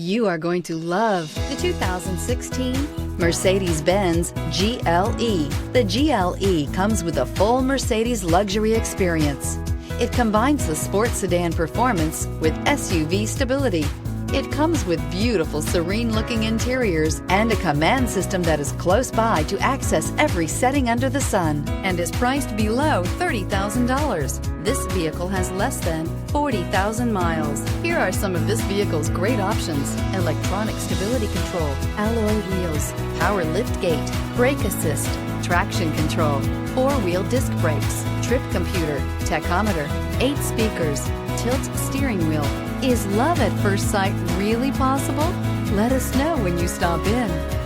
You are going to love the 2016 Mercedes-Benz GLE. The GLE comes with a full Mercedes luxury experience. It combines the sports sedan performance with SUV stability. It comes with beautiful, serene-looking interiors and a command system that is close by to access every setting under the sun and is priced below $30,000. This vehicle has less than 40,000 miles. Here are some of this vehicle's great options: electronic stability control, alloy wheels, power liftgate, brake assist, traction control, four-wheel disc brakes, trip computer, tachometer, 8 speakers, tilt steering wheel. Is love at first sight really possible? Let us know when you stop in.